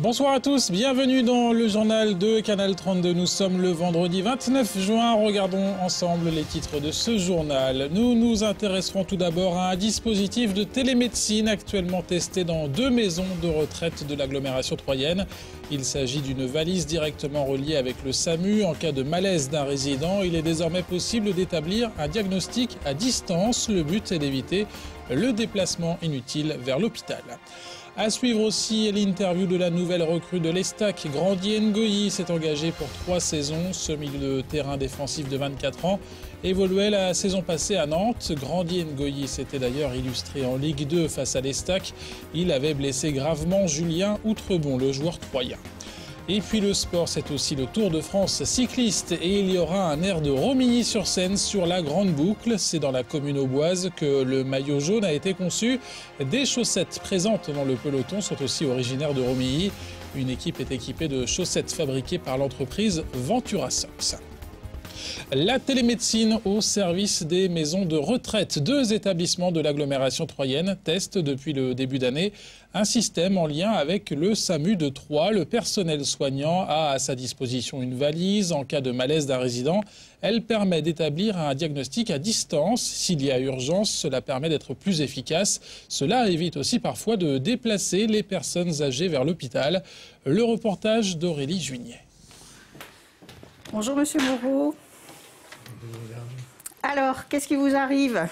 Bonsoir à tous, bienvenue dans le journal de Canal 32. Nous sommes le vendredi 29 juin. Regardons ensemble les titres de ce journal. Nous nous intéresserons tout d'abord à un dispositif de télémédecine actuellement testé dans 2 maisons de retraite de l'agglomération troyenne. Il s'agit d'une valise directement reliée avec le SAMU. En cas de malaise d'un résident, il est désormais possible d'établir un diagnostic à distance. Le but est d'éviter le déplacement inutile vers l'hôpital. À suivre aussi l'interview de la nouvelle recrue de l'Estac. Grandi Ngoyi s'est engagé pour 3 saisons. Ce milieu de terrain défensif de 24 ans évoluait la saison passée à Nantes. Grandi Ngoyi s'était d'ailleurs illustré en Ligue 2 face à l'Estac. Il avait blessé gravement Julien Outrebon, le joueur troyen. Et puis le sport, c'est aussi le Tour de France cycliste et il y aura un air de Romilly-sur-Seine sur la Grande Boucle. C'est dans la commune auboise que le maillot jaune a été conçu. Des chaussettes présentes dans le peloton sont aussi originaires de Romilly. Une équipe est équipée de chaussettes fabriquées par l'entreprise Ventura Socks. La télémédecine au service des maisons de retraite. 2 établissements de l'agglomération troyenne testent depuis le début d'année un système en lien avec le SAMU de Troyes. Le personnel soignant a à sa disposition une valise. En cas de malaise d'un résident, elle permet d'établir un diagnostic à distance. S'il y a urgence, cela permet d'être plus efficace. Cela évite aussi parfois de déplacer les personnes âgées vers l'hôpital. Le reportage d'Aurélie Juignet. Bonjour Monsieur Moreau. Alors, qu'est-ce qui vous arrive ?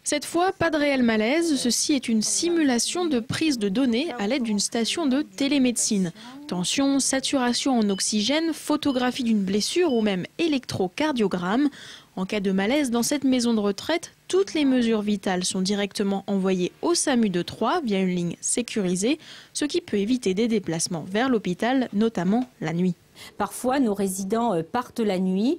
Cette fois, pas de réel malaise, ceci est une simulation de prise de données à l'aide d'une station de télémédecine. Tension, saturation en oxygène, photographie d'une blessure ou même électrocardiogramme. En cas de malaise dans cette maison de retraite, toutes les mesures vitales sont directement envoyées au SAMU de Troyes via une ligne sécurisée, ce qui peut éviter des déplacements vers l'hôpital, notamment la nuit. Parfois, nos résidents partent la nuit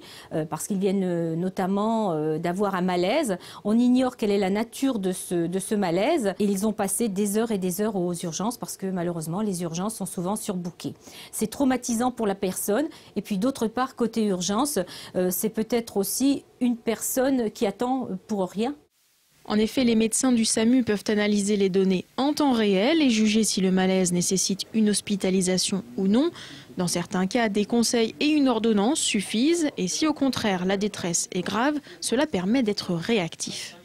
parce qu'ils viennent notamment d'avoir un malaise. On ignore quelle est la nature de ce malaise et ils ont passé des heures et des heures aux urgences parce que malheureusement, les urgences sont souvent surbookées. C'est traumatisant pour la personne et puis d'autre part, côté urgence, c'est peut-être aussi une personne qui attend pour rien. En effet, les médecins du SAMU peuvent analyser les données en temps réel et juger si le malaise nécessite une hospitalisation ou non. Dans certains cas, des conseils et une ordonnance suffisent. Et si au contraire la détresse est grave, cela permet d'être réactif.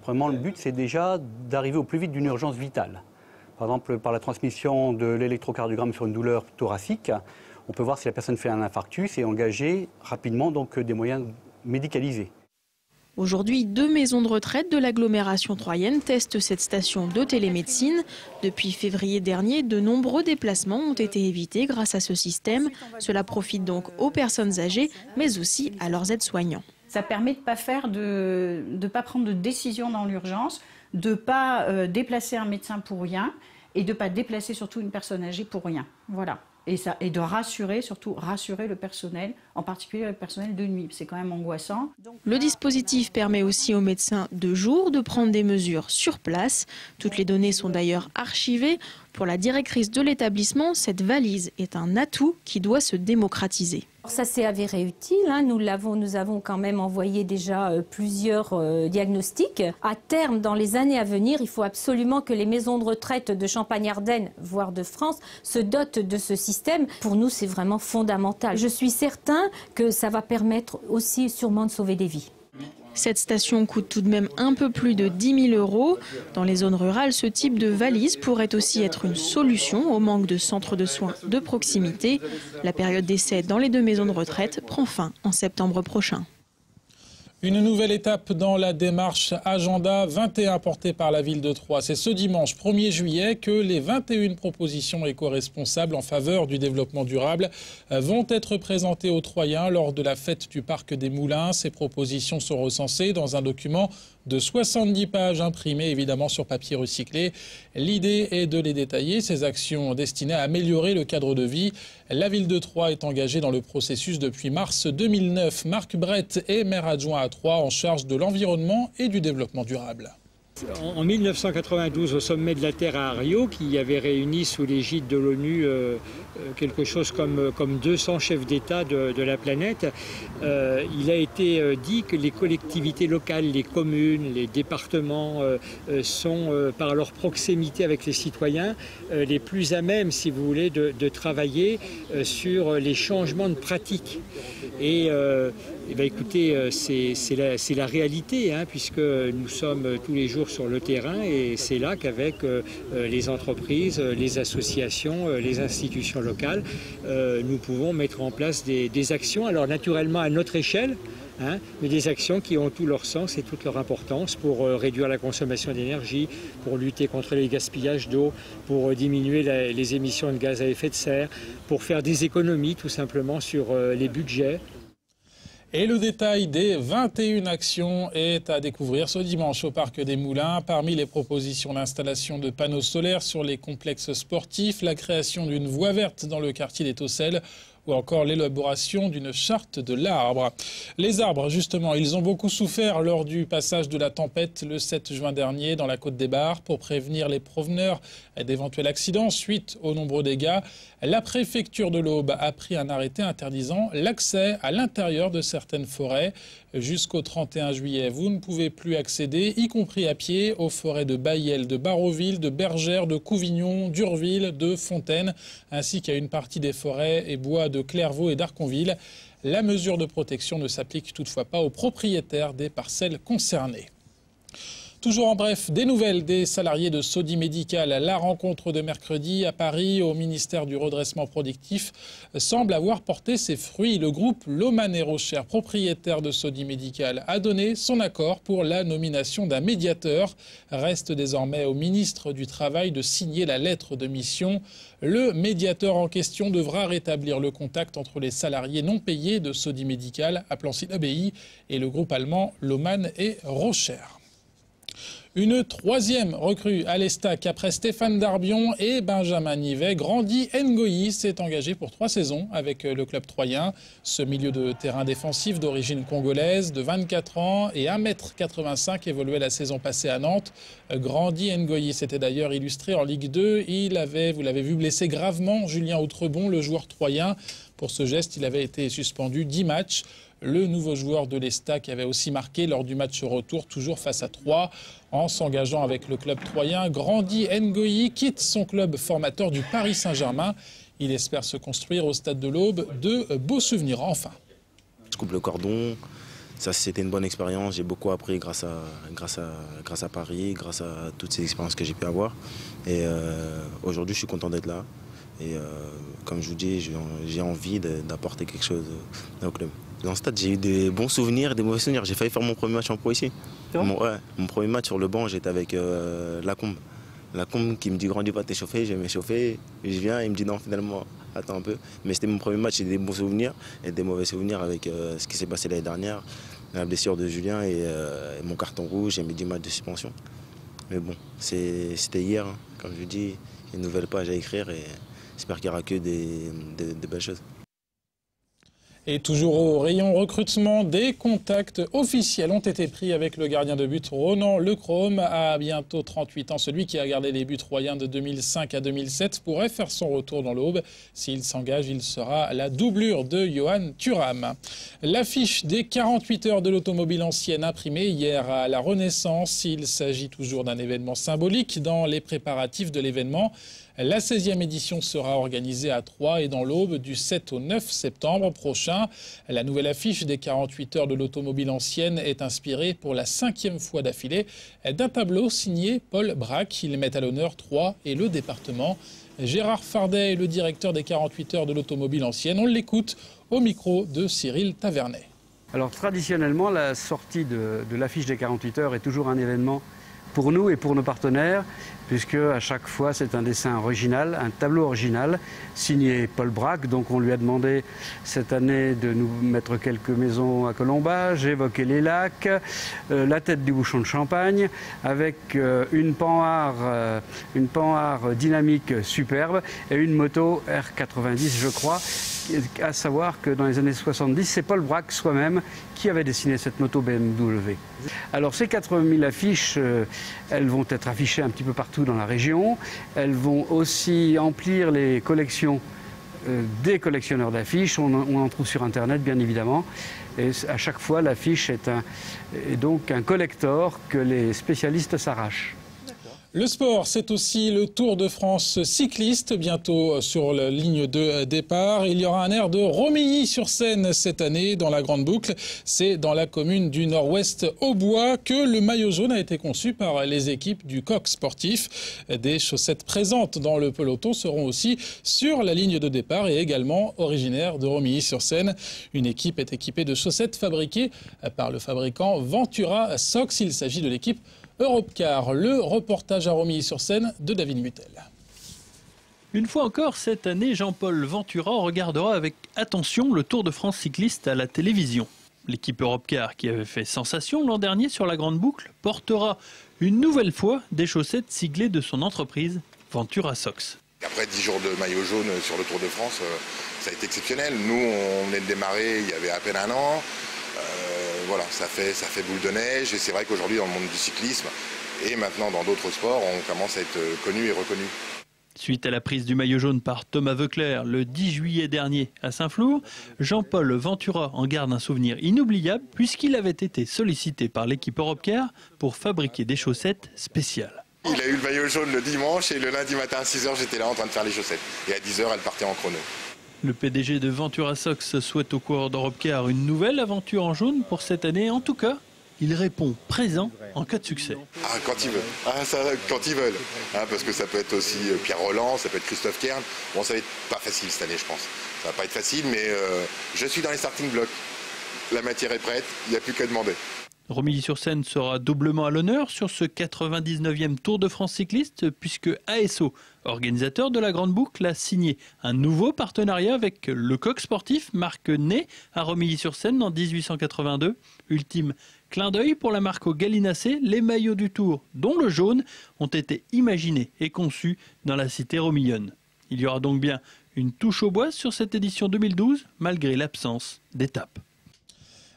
Vraiment, le but, c'est déjà d'arriver au plus vite d'une urgence vitale. Par exemple, par la transmission de l'électrocardiogramme sur une douleur thoracique, on peut voir si la personne fait un infarctus et engager rapidement donc, des moyens médicalisés. Aujourd'hui, 2 maisons de retraite de l'agglomération troyenne testent cette station de télémédecine. Depuis février dernier, de nombreux déplacements ont été évités grâce à ce système. Cela profite donc aux personnes âgées, mais aussi à leurs aides-soignants. Ça permet de ne pas prendre de décision dans l'urgence, de ne pas déplacer un médecin pour rien et de ne pas déplacer surtout une personne âgée pour rien. Voilà. Et de rassurer, surtout rassurer le personnel, en particulier le personnel de nuit. C'est quand même angoissant. Le dispositif permet aussi aux médecins de jour de prendre des mesures sur place. Toutes les données sont d'ailleurs archivées. Pour la directrice de l'établissement, cette valise est un atout qui doit se démocratiser. Ça s'est avéré utile, hein. Nous avons quand même envoyé déjà plusieurs diagnostics. À terme, dans les années à venir, il faut absolument que les maisons de retraite de Champagne-Ardenne, voire de France, se dotent de ce système. Pour nous, c'est vraiment fondamental. Je suis certain que ça va permettre aussi sûrement de sauver des vies. Cette station coûte tout de même un peu plus de 10 000 €. Dans les zones rurales, ce type de valise pourrait aussi être une solution au manque de centres de soins de proximité. La période d'essai dans les 2 maisons de retraite prend fin en septembre prochain. Une nouvelle étape dans la démarche Agenda 21 portée par la ville de Troyes. C'est ce dimanche 1er juillet que les 21 propositions éco-responsables en faveur du développement durable vont être présentées aux Troyens lors de la fête du Parc des Moulins. Ces propositions sont recensées dans un document de 70 pages imprimées évidemment sur papier recyclé. L'idée est de les détailler, ces actions destinées à améliorer le cadre de vie. La ville de Troyes est engagée dans le processus depuis mars 2009. Marc Brett est maire adjoint à Troyes en charge de l'environnement et du développement durable. en 1992 au sommet de la Terre à Rio, qui avait réuni sous l'égide de l'ONU quelque chose comme 200 chefs d'État de la planète, il a été dit que les collectivités locales, les communes, les départements sont, par leur proximité avec les citoyens, les plus à même, si vous voulez, de travailler sur les changements de pratiques. Et écoutez, c'est la réalité, hein, puisque nous sommes tous les jours sur le terrain, et c'est là qu'avec les entreprises, les associations, les institutions locales, nous pouvons mettre en place des actions, alors naturellement à notre échelle, hein, mais des actions qui ont tout leur sens et toute leur importance pour réduire la consommation d'énergie, pour lutter contre les gaspillages d'eau, pour diminuer les émissions de gaz à effet de serre, pour faire des économies tout simplement sur les budgets. Et le détail des 21 actions est à découvrir ce dimanche au Parc des Moulins. Parmi les propositions, l'installation de panneaux solaires sur les complexes sportifs, la création d'une voie verte dans le quartier des Tosselles, ou encore l'élaboration d'une charte de l'arbre. Les arbres, justement, ils ont beaucoup souffert lors du passage de la tempête le 7 juin dernier dans la Côte des Bars. Pour prévenir les promeneurs d'éventuels accidents suite aux nombreux dégâts, la préfecture de l'Aube a pris un arrêté interdisant l'accès à l'intérieur de certaines forêts. Jusqu'au 31 juillet, vous ne pouvez plus accéder, y compris à pied, aux forêts de Baillel, de Barroville, de Bergère, de Couvignon, d'Urville, de Fontaine, ainsi qu'à une partie des forêts et bois de Clairvaux et d'Arconville. La mesure de protection ne s'applique toutefois pas aux propriétaires des parcelles concernées. Toujours en bref, des nouvelles des salariés de Sodi Médical. La rencontre de mercredi à Paris au ministère du redressement productif semble avoir porté ses fruits. Le groupe Lohmann & Rocher, propriétaire de Sodi Médical, a donné son accord pour la nomination d'un médiateur. Reste désormais au ministre du Travail de signer la lettre de mission. Le médiateur en question devra rétablir le contact entre les salariés non payés de Sodi Médical, appelant Abbaye, et le groupe allemand Lohmann & Rocher. Une troisième recrue à l'Estac après Stéphane Darbion et Benjamin Nivet. Grandi Ngoyi s'est engagé pour 3 saisons avec le club troyen. Ce milieu de terrain défensif d'origine congolaise de 24 ans et 1,85 m évoluait la saison passée à Nantes. Grandi Ngoyi s'était d'ailleurs illustré en Ligue 2. Il avait, vous l'avez vu, blessé gravement Julien Outrebon, le joueur troyen. Pour ce geste, il avait été suspendu 10 matchs. Le nouveau joueur de l'Estac avait aussi marqué lors du match retour, toujours face à Troyes. En s'engageant avec le club troyen, Grandi Ngoyi quitte son club formateur du Paris Saint-Germain. Il espère se construire au stade de l'Aube de beaux souvenirs enfin. Je coupe le cordon, ça c'était une bonne expérience. J'ai beaucoup appris grâce à Paris, grâce à toutes ces expériences que j'ai pu avoir. Et aujourd'hui je suis content d'être là. Et comme je vous dis, j'ai envie d'apporter quelque chose au club. Dans le stade, j'ai eu des bons souvenirs et des mauvais souvenirs. J'ai failli faire mon premier match en pro ici. Mon premier match sur le banc, j'étais avec Lacombe. Lacombe qui me dit « Grandi, va t'échauffer », je vais m'échauffer. Je viens, il me dit « Non, finalement, attends un peu ». Mais c'était mon premier match, j'ai des bons souvenirs et des mauvais souvenirs avec ce qui s'est passé l'année dernière. La blessure de Julien et mon carton rouge et mes 10 matchs de suspension. Mais bon, c'était hier, hein. Comme je dis, une nouvelle page à écrire et j'espère qu'il n'y aura que de belles choses. Et toujours au rayon recrutement, des contacts officiels ont été pris avec le gardien de but Ronan Lecrome, à bientôt 38 ans. Celui qui a gardé les buts royens de 2005 à 2007 pourrait faire son retour dans l'Aube. S'il s'engage, il sera la doublure de Johan Thuram. L'affiche des 48 heures de l'automobile ancienne imprimée hier à la Renaissance. Il s'agit toujours d'un événement symbolique dans les préparatifs de l'événement. La 16e édition sera organisée à Troyes et dans l'Aube du 7 au 9 septembre prochain. La nouvelle affiche des 48 heures de l'automobile ancienne est inspirée pour la 5e fois d'affilée d'un tableau signé Paul Braque. Il met à l'honneur Troyes et le département. Gérard Fardet est le directeur des 48 heures de l'automobile ancienne. On l'écoute au micro de Cyril Tavernet. Alors traditionnellement, la sortie de l'affiche des 48 heures est toujours un événement pour nous et pour nos partenaires, puisque à chaque fois c'est un dessin original, un tableau original, signé Paul Braque. Donc on lui a demandé cette année de nous mettre quelques maisons à colombage, évoquer les lacs, la tête du bouchon de champagne, avec une panhard dynamique superbe et une moto R90 je crois. À savoir que dans les années 70, c'est Paul Braque soi-même qui avait dessiné cette moto BMW. Alors ces 4000 affiches, elles vont être affichées un petit peu partout dans la région. Est vont aussi emplir les collections des collectionneurs d'affiches. On en trouve sur Internet, bien évidemment. Et à chaque fois, l'affiche est donc un collector que les spécialistes s'arrachent. Le sport, c'est aussi le Tour de France cycliste, bientôt sur la ligne de départ. Il y aura un air de Romilly-sur-Seine cette année dans la Grande Boucle. C'est dans la commune du Nord-Ouest Aubois que le maillot jaune a été conçu par les équipes du Coq Sportif. Des chaussettes présentes dans le peloton seront aussi sur la ligne de départ et également originaires de Romilly-sur-Seine. Une équipe est équipée de chaussettes fabriquées par le fabricant Ventura Socks. Il s'agit de l'équipe Europcar. Le reportage à Romilly-sur-Seine de David Mutel. Une fois encore, cette année, Jean-Paul Ventura regardera avec attention le Tour de France cycliste à la télévision. L'équipe Europcar, qui avait fait sensation l'an dernier sur la Grande Boucle, portera une nouvelle fois des chaussettes siglées de son entreprise, Ventura Socks. Après 10 jours de maillot jaune sur le Tour de France, ça a été exceptionnel. Nous, on venait de démarrer il y avait à peine un an. Voilà, ça fait boule de neige et c'est vrai qu'aujourd'hui dans le monde du cyclisme et maintenant dans d'autres sports, on commence à être connu et reconnu. Suite à la prise du maillot jaune par Thomas Voeckler le 10 juillet dernier à Saint-Flour, Jean-Paul Ventura en garde un souvenir inoubliable puisqu'il avait été sollicité par l'équipe Europcar pour fabriquer des chaussettes spéciales. Il a eu le maillot jaune le dimanche et le lundi matin à 6h, j'étais là en train de faire les chaussettes. Et à 10h, elle partait en chrono. Le PDG de Ventura Socks souhaite aux coureurs d'Europcar une nouvelle aventure en jaune pour cette année. En tout cas, il répond présent en cas de succès. Ah, quand ils veulent. Ah, ça, quand ils veulent. Ah, parce que ça peut être aussi Pierre Roland, ça peut être Christophe Kern. Bon, ça va être pas facile cette année, je pense. Ça va pas être facile, mais je suis dans les starting blocks. La matière est prête, il n'y a plus qu'à demander. Romilly-sur-Seine sera doublement à l'honneur sur ce 99e Tour de France cycliste puisque ASO, organisateur de la Grande Boucle, a signé un nouveau partenariat avec le Coq Sportif, marque née à Romilly-sur-Seine en 1882. Ultime clin d'œil pour la marque au gallinacé, les maillots du Tour, dont le jaune, ont été imaginés et conçus dans la cité romillonne. Il y aura donc bien une touche au bois sur cette édition 2012, malgré l'absence d'étape.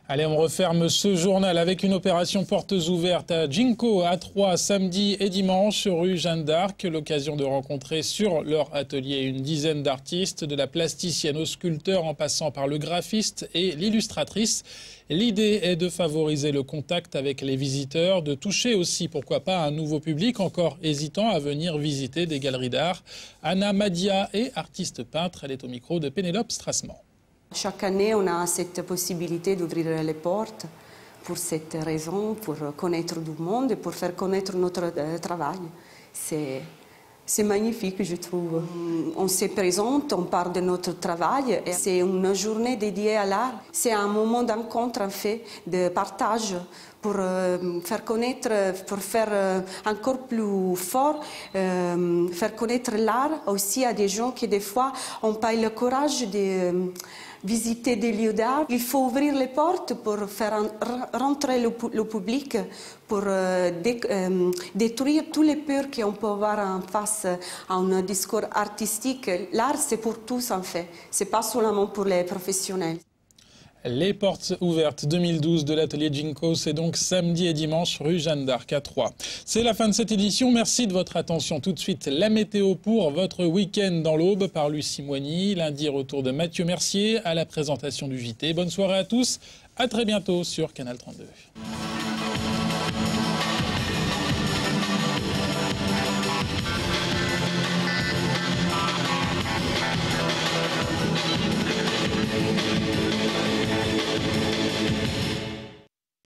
Allez, on referme ce journal avec une opération portes ouvertes à Ginko à Troyes samedi et dimanche rue Jeanne d'Arc. L'occasion de rencontrer sur leur atelier une dizaine d'artistes, de la plasticienne au sculpteur en passant par le graphiste et l'illustratrice. L'idée est de favoriser le contact avec les visiteurs, de toucher aussi, pourquoi pas, un nouveau public encore hésitant à venir visiter des galeries d'art. Anna Madia est artiste peintre, elle est au micro de Pénélope Strassman. Chaque année, on a cette possibilité d'ouvrir les portes pour cette raison, pour connaître du monde et pour faire connaître notre travail. C'est magnifique, je trouve. On se présente, on parle de notre travail. C'est une journée dédiée à l'art. C'est un moment d'encontre, en fait, de partage pour faire connaître, pour faire encore plus fort, faire connaître l'art aussi à des gens qui, des fois, n'ont pas le courage de visiter des lieux d'art. Il faut ouvrir les portes pour faire rentrer le public, pour détruire toutes les peurs qu'on peut avoir en face à un discours artistique. L'art, c'est pour tous, en fait. Ce n'est pas seulement pour les professionnels. Les portes ouvertes 2012 de l'atelier Ginko, c'est donc samedi et dimanche rue Jeanne d'Arc à Troyes. C'est la fin de cette édition. Merci de votre attention. Tout de suite, la météo pour votre week-end dans l'Aube par Lucie Moigny. Lundi, retour de Mathieu Mercier à la présentation du JT. Bonne soirée à tous. À très bientôt sur Canal 32.